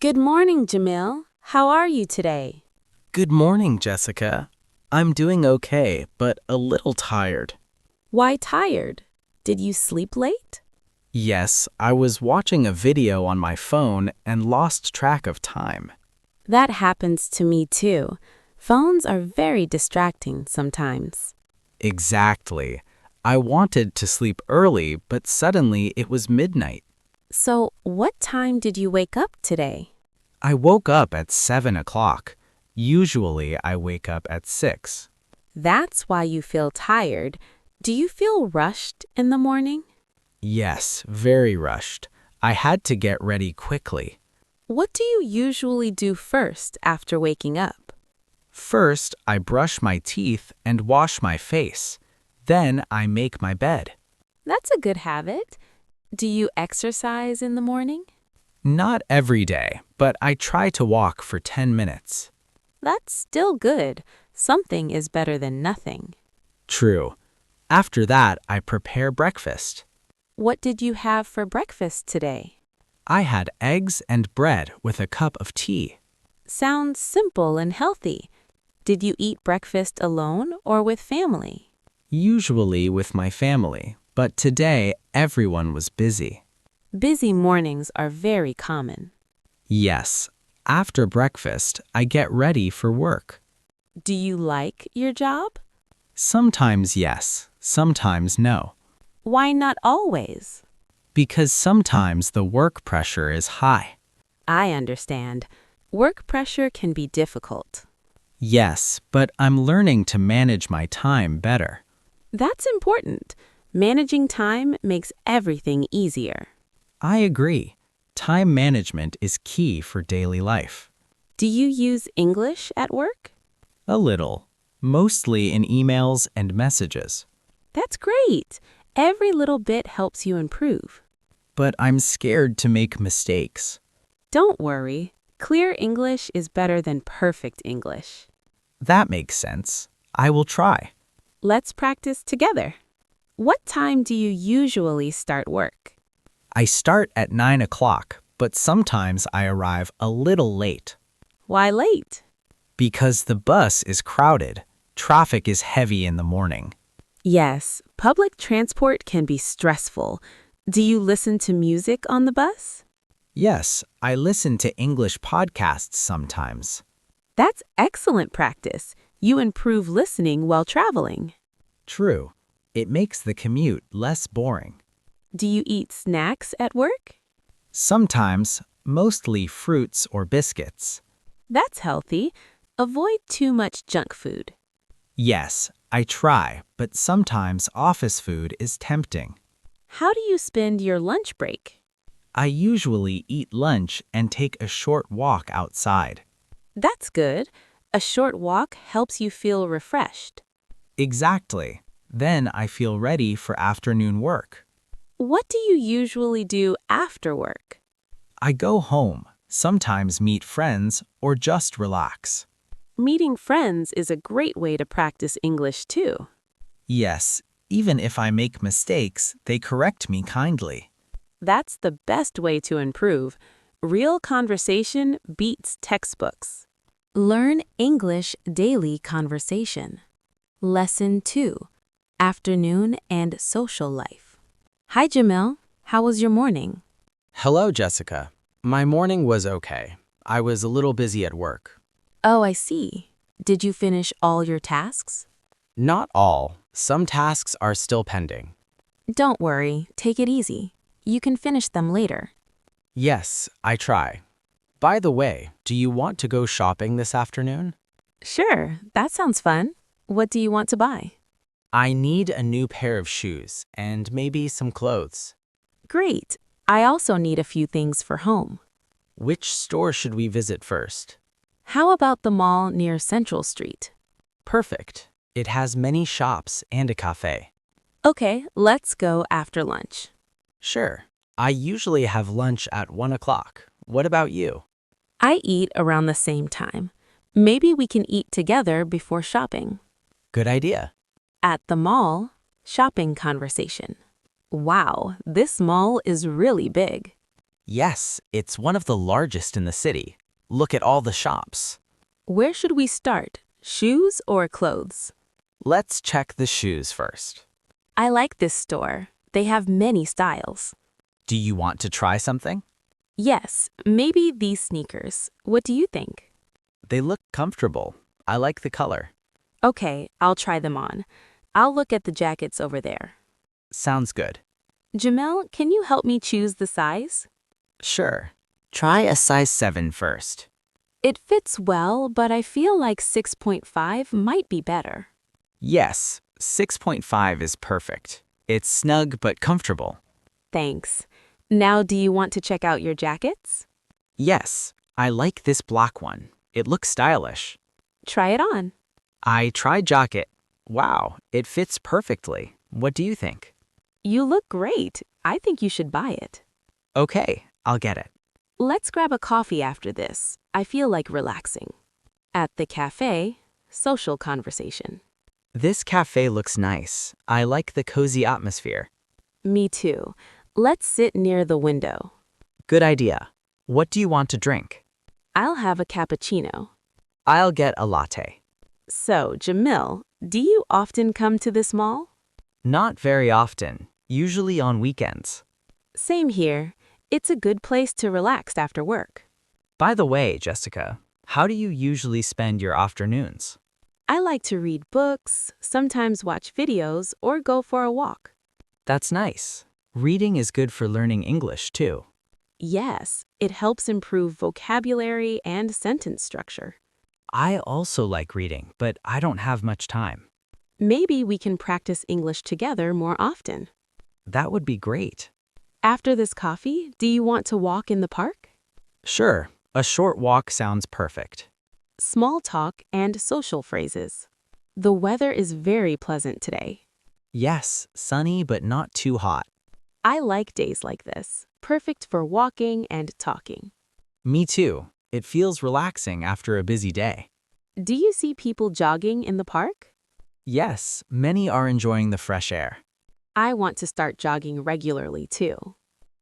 Good morning, Jamil. How are you today? Good morning, Jessica. I'm doing okay, but a little tired. Why tired? Did you sleep late? Yes, I was watching a video on my phone and lost track of time. That happens to me too. Phones are very distracting sometimes. Exactly. I wanted to sleep early, but suddenly it was midnight. So, what time did you wake up today? I woke up at 7 o'clock. Usually I wake up at 6. That's why you feel tired. Do you feel rushed in the morning? Yes, very rushed. I had to get ready quickly. What do you usually do first after waking up? First, I brush my teeth and wash my face. Then I make my bed. That's a good habit. Do you exercise in the morning? Not every day, but I try to walk for 10 minutes. That's still good. Something is better than nothing. True. After that, I prepare breakfast. What did you have for breakfast today? I had eggs and bread with a cup of tea. Sounds simple and healthy. Did you eat breakfast alone or with family? Usually with my family, but today everyone was busy. Busy mornings are very common. Yes, after breakfast, I get ready for work. Do you like your job? Sometimes yes, sometimes no. Why not always? Because sometimes the work pressure is high. I understand. Work pressure can be difficult. Yes, but I'm learning to manage my time better. That's important. Managing time makes everything easier. I agree. Time management is key for daily life. Do you use English at work? A little, mostly in emails and messages. That's great. Every little bit helps you improve. But I'm scared to make mistakes. Don't worry. Clear English is better than perfect English. That makes sense. I will try. Let's practice together. What time do you usually start work? I start at 9 o'clock, but sometimes I arrive a little late. Why late? Because the bus is crowded. Traffic is heavy in the morning. Yes, public transport can be stressful. Do you listen to music on the bus? Yes, I listen to English podcasts sometimes. That's excellent practice. You improve listening while traveling. True. It makes the commute less boring. Do you eat snacks at work? Sometimes, mostly fruits or biscuits. That's healthy. Avoid too much junk food. Yes, I try, but sometimes office food is tempting. How do you spend your lunch break? I usually eat lunch and take a short walk outside. That's good. A short walk helps you feel refreshed. Exactly. Then I feel ready for afternoon work. What do you usually do after work? I go home, sometimes meet friends, or just relax. Meeting friends is a great way to practice English too. Yes, even if I make mistakes, they correct me kindly. That's the best way to improve. Real conversation beats textbooks. Learn English daily conversation. Lesson 2. Afternoon and social life. Hi, Jamil. How was your morning? Hello, Jessica. My morning was okay. I was a little busy at work. Oh, I see. Did you finish all your tasks? Not all. Some tasks are still pending. Don't worry. Take it easy. You can finish them later. Yes, I try. By the way, do you want to go shopping this afternoon? Sure, that sounds fun. What do you want to buy? I need a new pair of shoes and maybe some clothes. Great. I also need a few things for home. Which store should we visit first? How about the mall near Central Street? Perfect. It has many shops and a cafe. Okay, let's go after lunch. Sure. I usually have lunch at 1 o'clock. What about you? I eat around the same time. Maybe we can eat together before shopping. Good idea. At the mall, shopping conversation. Wow, this mall is really big. Yes, it's one of the largest in the city. Look at all the shops. Where should we start? Shoes or clothes? Let's check the shoes first. I like this store. They have many styles. Do you want to try something? Yes, maybe these sneakers. What do you think? They look comfortable. I like the color. Okay, I'll try them on. I'll look at the jackets over there. Sounds good. Jamel, can you help me choose the size? Sure. Try a size 7 first. It fits well, but I feel like 6.5 might be better. Yes, 6.5 is perfect. It's snug but comfortable. Thanks. Now, do you want to check out your jackets? Yes, I like this black one. It looks stylish. Try it on. I tried jacket. Wow, it fits perfectly. What do you think? You look great. I think you should buy it. Okay, I'll get it. Let's grab a coffee after this. I feel like relaxing. At the cafe, social conversation. This cafe looks nice. I like the cozy atmosphere. Me too. Let's sit near the window. Good idea. What do you want to drink? I'll have a cappuccino. I'll get a latte. So, Jamil, do you often come to this mall? Not very often, usually on weekends. Same here. It's a good place to relax after work. By the way, Jessica, how do you usually spend your afternoons? I like to read books, sometimes watch videos, or go for a walk. That's nice. Reading is good for learning English, too. Yes, it helps improve vocabulary and sentence structure. I also like reading, but I don't have much time. Maybe we can practice English together more often. That would be great. After this coffee, do you want to walk in the park? Sure, a short walk sounds perfect. Small talk and social phrases. The weather is very pleasant today. Yes, sunny but not too hot. I like days like this, perfect for walking and talking. Me too. It feels relaxing after a busy day. Do you see people jogging in the park? Yes, many are enjoying the fresh air. I want to start jogging regularly too.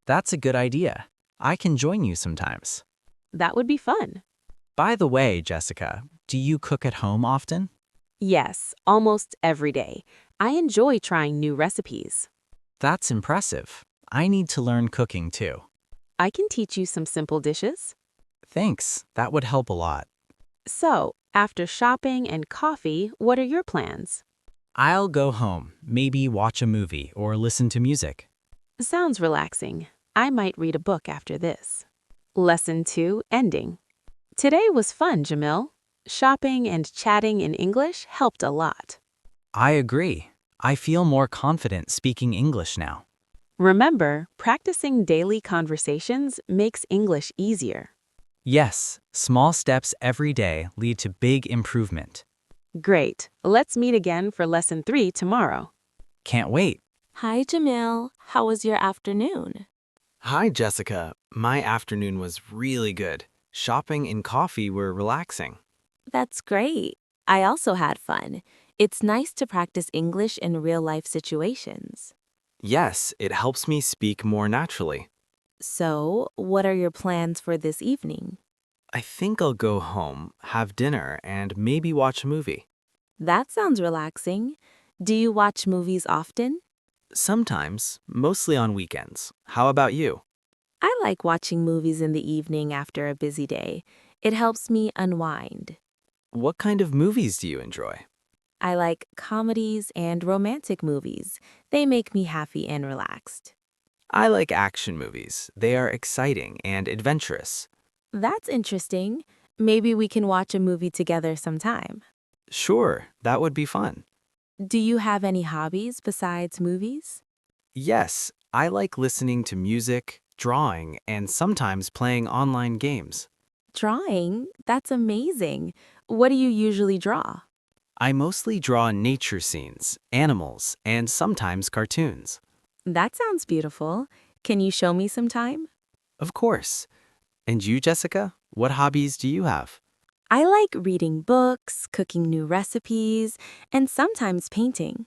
That's a good idea. I can join you sometimes. That would be fun. By the way, Jessica, do you cook at home often? Yes, almost every day. I enjoy trying new recipes. That's impressive. I need to learn cooking too. I can teach you some simple dishes. Thanks, that would help a lot. So, after shopping and coffee, what are your plans? I'll go home, maybe watch a movie or listen to music. Sounds relaxing. I might read a book after this. Lesson 2, ending. Today was fun, Jamil. Shopping and chatting in English helped a lot. I agree. I feel more confident speaking English now. Remember, practicing daily conversations makes English easier. Yes, small steps every day lead to big improvement. Great. Let's meet again for Lesson 3 tomorrow. Can't wait. Hi, Jamil. How was your afternoon? Hi, Jessica. My afternoon was really good. Shopping and coffee were relaxing. That's great. I also had fun. It's nice to practice English in real-life situations. Yes, it helps me speak more naturally. So, what are your plans for this evening? I think I'll go home, have dinner, and maybe watch a movie. That sounds relaxing. Do you watch movies often? Sometimes, mostly on weekends. How about you? I like watching movies in the evening after a busy day. It helps me unwind. What kind of movies do you enjoy? I like comedies and romantic movies. They make me happy and relaxed. I like action movies. They are exciting and adventurous. That's interesting. Maybe we can watch a movie together sometime. Sure, that would be fun. Do you have any hobbies besides movies? Yes, I like listening to music, drawing, and sometimes playing online games. Drawing? That's amazing. What do you usually draw? I mostly draw nature scenes, animals, and sometimes cartoons. That sounds beautiful. Can you show me some time? Of course. And you, Jessica? What hobbies do you have? I like reading books, cooking new recipes, and sometimes painting.